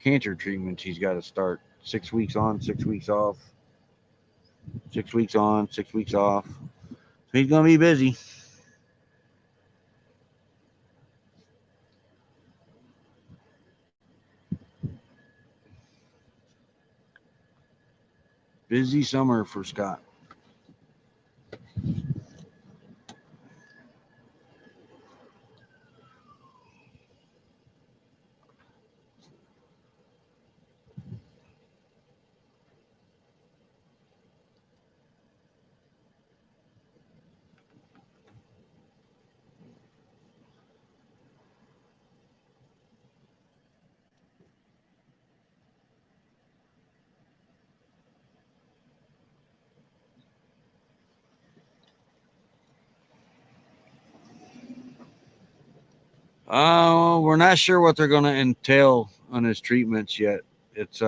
cancer treatments he's got to start. 6 weeks on, 6 weeks off. 6 weeks on, 6 weeks off. So he's going to be busy. Busy summer for Scott. We're not sure what they're going to entail on his treatments yet. It's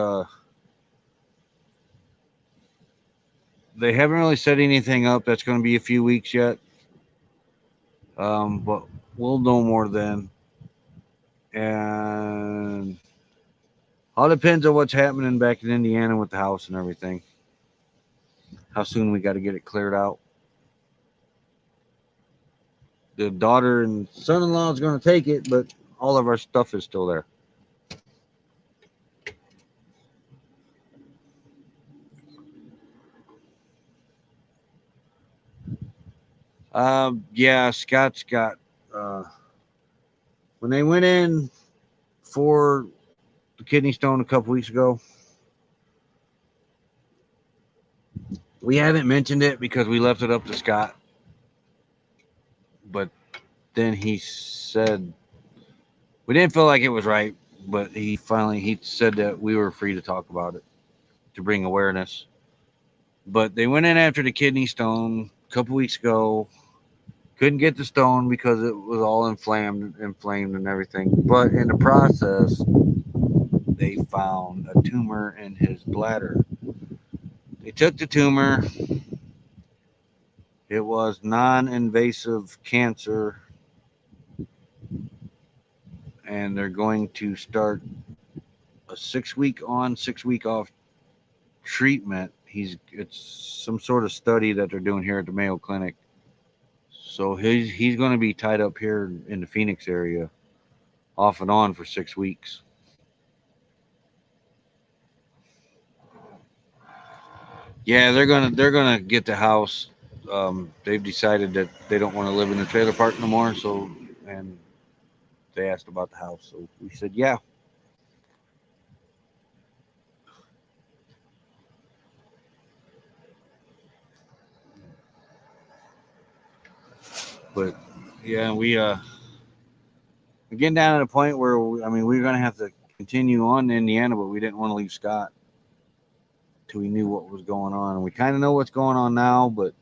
they haven't really set anything up. That's going to be a few weeks yet. But we'll know more then. And all depends on what's happening back in Indiana with the house and everything. How soon we got to get it cleared out. The daughter and son-in-law is going to take it, but all of our stuff is still there. Yeah, Scott's got. When they went in for the kidney stone a couple weeks ago, we haven't mentioned it because we left it up to Scott. But then he said we didn't feel like it was right, but he said that we were free to talk about it to bring awareness. But they went in after the kidney stone a couple weeks ago. Couldn't get the stone because it was all inflamed and everything. But in the process, they found a tumor in his bladder. They took the tumor. It was non-invasive cancer, and they're going to start a 6 week on, 6 week off treatment. It's some sort of study that they're doing here at the Mayo Clinic. So he's going to be tied up here in the Phoenix area, off and on for 6 weeks. Yeah, they're gonna get the house. They've decided that they don't want to live in the trailer park no more. So, and they asked about the house, so we said yeah. But yeah, we're getting down to the point where we're gonna have to continue on in Indiana, but we didn't want to leave Scott. till we knew what was going on. And we kind of know what's going on now, but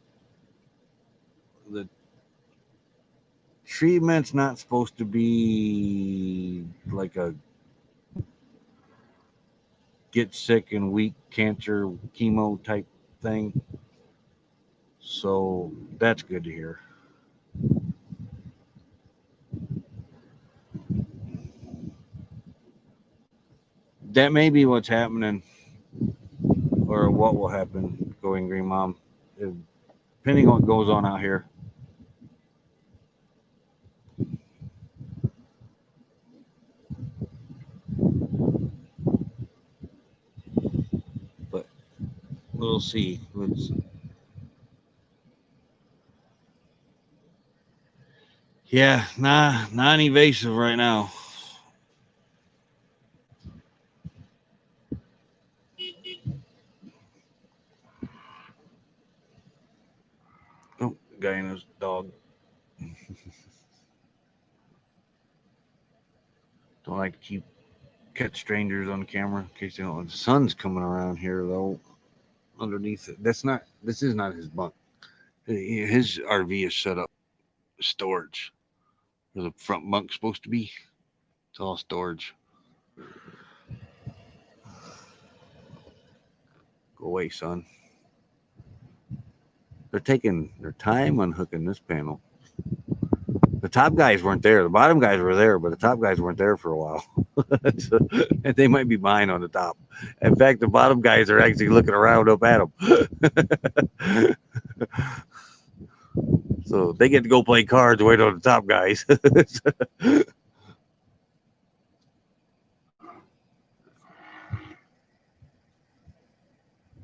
the treatment's not supposed to be like a get sick and weak cancer chemo type thing. So that's good to hear. That may be what's happening or what will happen going green, Mom, depending on what goes on out here. But we'll see. Yeah, non-invasive right now. Oh, guy and his dog. Don't like to catch strangers on camera in case they don't. The sun's coming around here though. Underneath it. This is not his bunk. His RV is set up storage. Where the front bunk's supposed to be. It's all storage. Go away, son. They're taking their time unhooking this panel. The top guys weren't there. The bottom guys were there, but the top guys weren't there for a while. So, and they might be behind on the top. In fact, the bottom guys are actually looking around up at them. So they get to go play cards, wait on the top guys.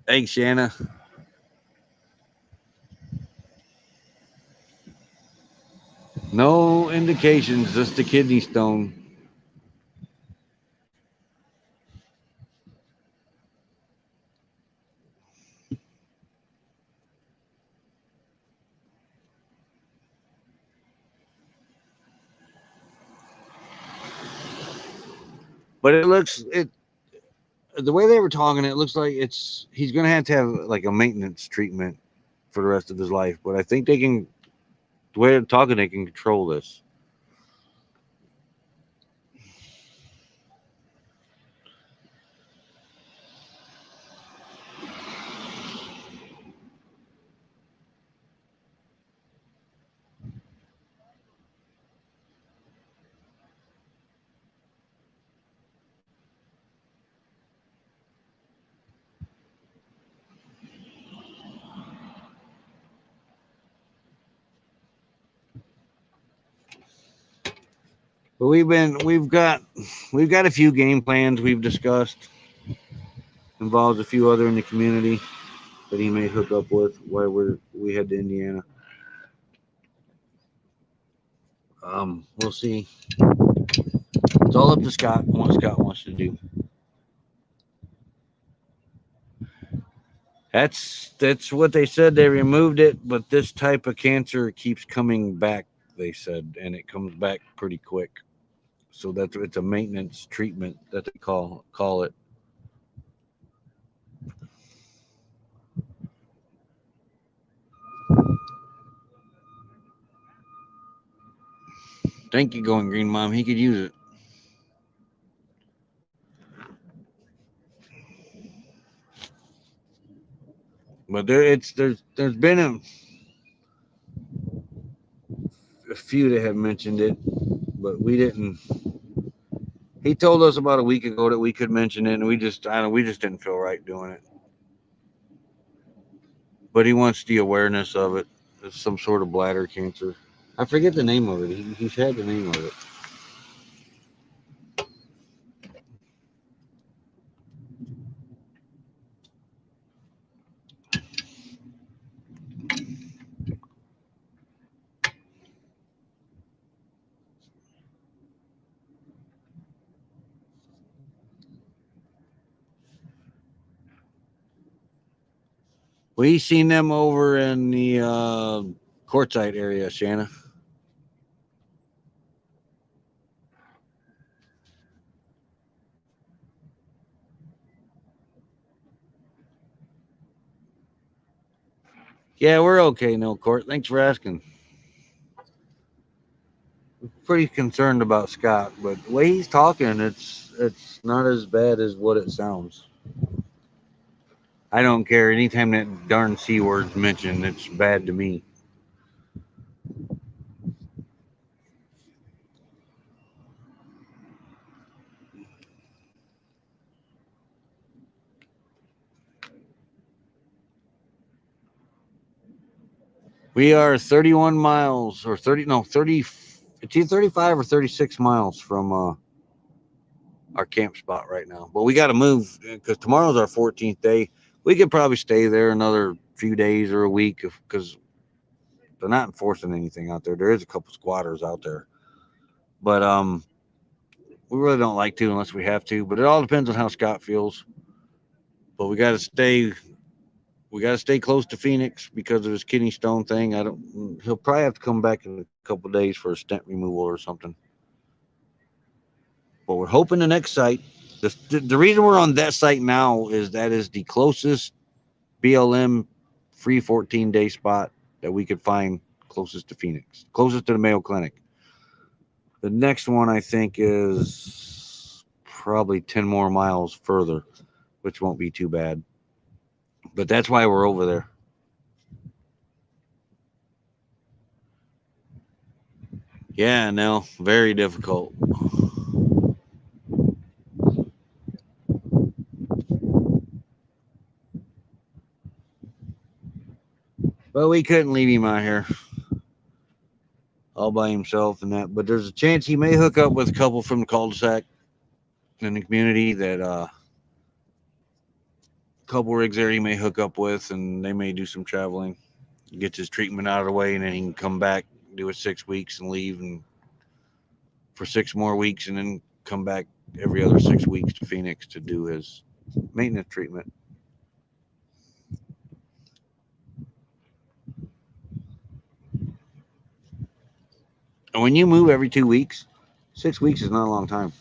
Thanks, Shanna. No indications, just a kidney stone. But it looks it the way they were talking, it looks like he's gonna have like a maintenance treatment for the rest of his life. But I think they can the way they're talking, they can control this. But we've got a few game plans we've discussed. Involves a few other in the community that he may hook up with while we head to Indiana. We'll see. It's all up to Scott. What Scott wants to do. That's what they said. They removed it, but this type of cancer keeps coming back. They said, and it comes back pretty quick. So it's a maintenance treatment that they call it. Thank you, Going Green Mom. He could use it. But there's been a few that have mentioned it, but we didn't. He told us about a week ago that we could mention it, and we just didn't feel right doing it. But he wants the awareness of it. It's some sort of bladder cancer. I forget the name of it. He's had the name of it. We seen them over in the Quartzsite area, Shanna. Yeah, we're okay, no Court. Thanks for asking. Pretty concerned about Scott, but the way he's talking, it's not as bad as what it sounds. I don't care. Anytime that darn C word's mentioned, it's bad to me. We are 31 miles or 30, no, 30, it's either 35 or 36 miles from our camp spot right now. But we got to move because tomorrow's our 14th day. We could probably stay there another few days or a week because they're not enforcing anything out there. There is a couple squatters out there, but we really don't like to unless we have to. But it all depends on how Scott feels. But we got to stay close to Phoenix because of his kidney stone thing. I don't. He'll probably have to come back in a couple days for a stent removal or something. But we're hoping the next site. The reason we're on that site now is that is the closest BLM free 14-day spot that we could find closest to Phoenix, closest to the Mayo Clinic. The next one I think is probably 10 more miles further, which won't be too bad. But that's why we're over there. Yeah, no, very difficult. But we couldn't leave him out here all by himself and that. But there's a chance he may hook up with a couple from the cul-de-sac in the community that couple rigs there he may hook up with, and they may do some traveling, get his treatment out of the way, and then he can come back, do it 6 weeks, and leave, and for 6 more weeks, and then come back every other 6 weeks to Phoenix to do his maintenance treatment. And when you move every 2 weeks, 6 weeks is not a long time.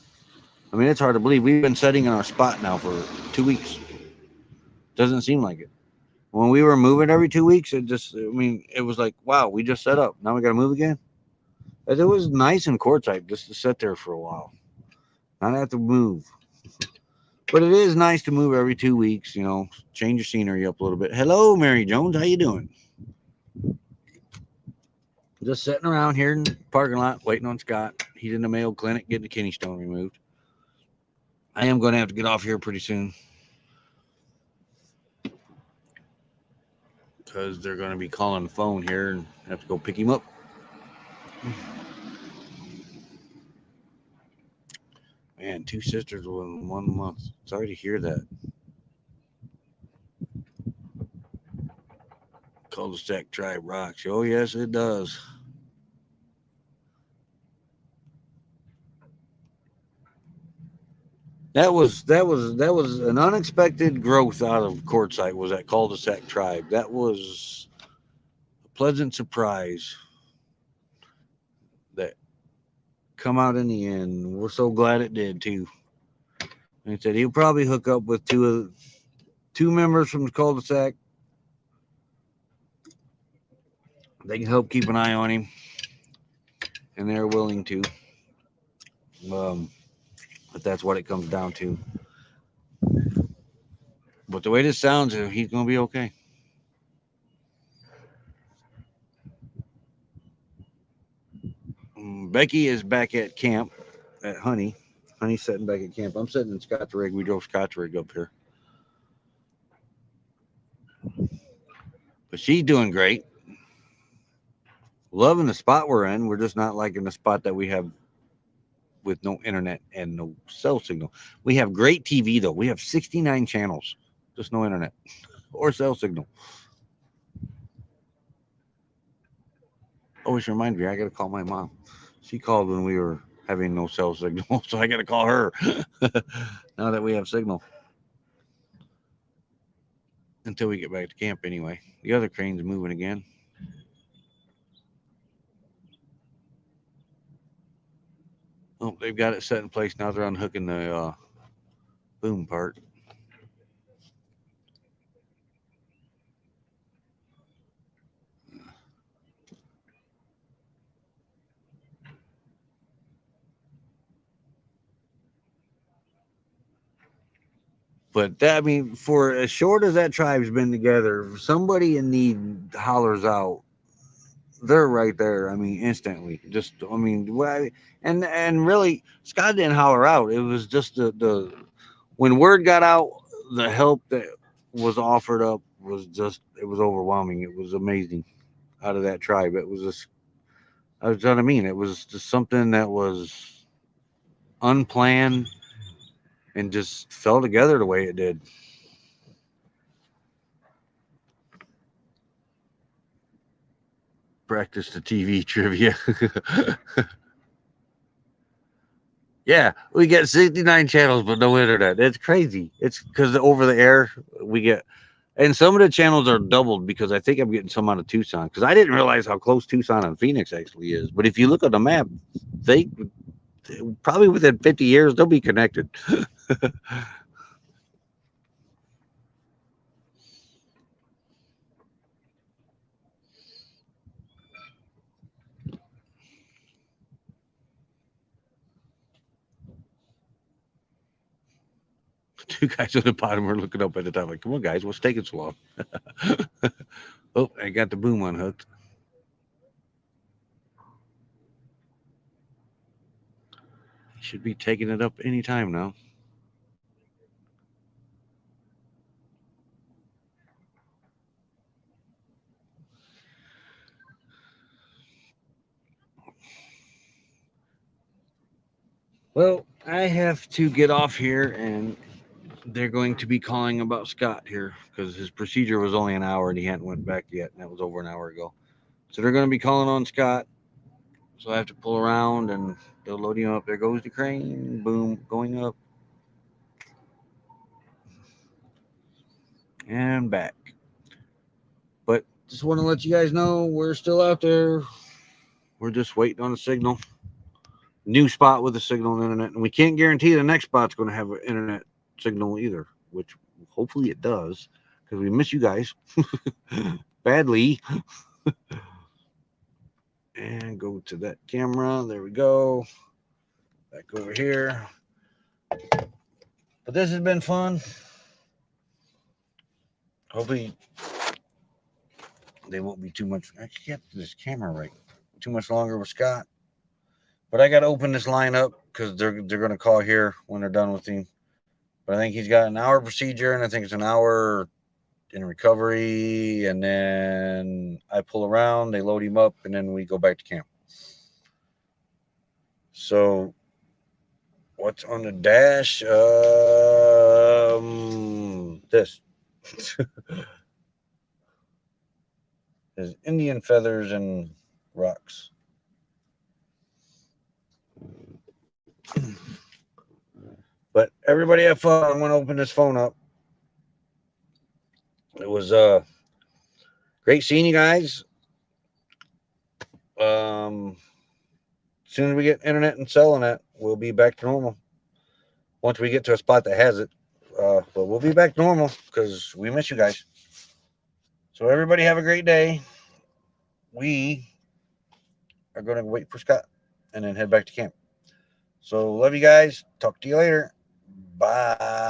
I mean, it's hard to believe. We've been sitting in our spot now for 2 weeks. Doesn't seem like it. When we were moving every 2 weeks, I mean, it was like, wow, we just set up. Now we got to move again. It was nice and Quartzsite just to sit there for a while, not have to move. But it is nice to move every 2 weeks, change your scenery up a little bit. Hello, Mary Jones. How you doing? Just sitting around here in the parking lot waiting on Scott. He's in the Mayo Clinic getting the kidney stone removed. I am going to have to get off here pretty soon because they're going to be calling the phone here and have to go pick him up. Man, two sisters in 1 month. Sorry to hear that. Cul-de-sac tribe rocks. Oh yes, it does. That was an unexpected growth out of Quartzsite. Was that cul-de-sac tribe? That was a pleasant surprise that come out in the end. We're so glad it did too. And he said he'll probably hook up with two members from the cul-de-sac. They can help keep an eye on him, and they're willing to. Um, but that's what it comes down to. But the way this sounds, he's gonna be okay. Becky is back at camp at Honey. Honey's sitting back at camp. I'm sitting in Scott's rig. We drove Scott's rig up here. But she's doing great. Loving the spot we're in. We're just not liking the spot that we have with no internet and no cell signal. We have great TV though. We have 69 channels, just no internet or cell signal. Always remind me, I got to call my mom. She called when we were having no cell signal, so I got to call her now that we have signal. Until we get back to camp, anyway. The other crane's moving again. Oh, they've got it set in place now. They're unhooking the boom part. But that, I mean, for as short as that tribe's been together, if somebody in need hollers out, they're right there. I mean, instantly. Just, I mean, and really, Scott didn't holler out. It was just the when word got out, the help that was offered up was just, it was overwhelming. It was amazing out of that tribe. It was just, I was what I mean. It was just something that was unplanned and just fell together the way it did. Practice the TV trivia. Yeah, we get 69 channels but no internet. It's crazy. It's because over the air we get, and some of the channels are doubled because I think I'm getting some out of Tucson because I didn't realize how close Tucson and Phoenix actually is. But if you look at the map, they probably within 50 years they'll be connected. Two guys on the bottom are looking up at the top like, "Come on, guys, what's taking so long?" Oh, I got the boom unhooked. Should be taking it up any time now. Well, I have to get off here, and they're going to be calling about Scott here because his procedure was only an hour and he hadn't went back yet, and that was over an hour ago. So they're going to be calling on Scott. So I have to pull around and they'll load him up. There goes the crane. Boom, going up and back. But just want to let you guys know we're still out there. We're just waiting on a signal. New spot with a signal and internet, and we can't guarantee the next spot's going to have an internet signal either, which hopefully it does because we miss you guys badly. And go to that camera. There we go. Back over here. But this has been fun. Hopefully they won't be too much. I can't get this camera right. Too much longer with Scott. But I got to open this line up because they're going to call here when they're done with him. But I think he's got an hour procedure, and I think it's an hour in recovery, and then I pull around, they load him up, and then we go back to camp. So what's on the dash? This. Is Indian feathers and rocks. But everybody have fun. I'm gonna open this phone up. It was great seeing you guys. As soon as we get internet and selling it, we'll be back to normal. Once we get to a spot that has it, but we'll be back to normal because we miss you guys. So everybody have a great day. We are going to wait for Scott and then head back to camp. So love you guys. Talk to you later. Bye.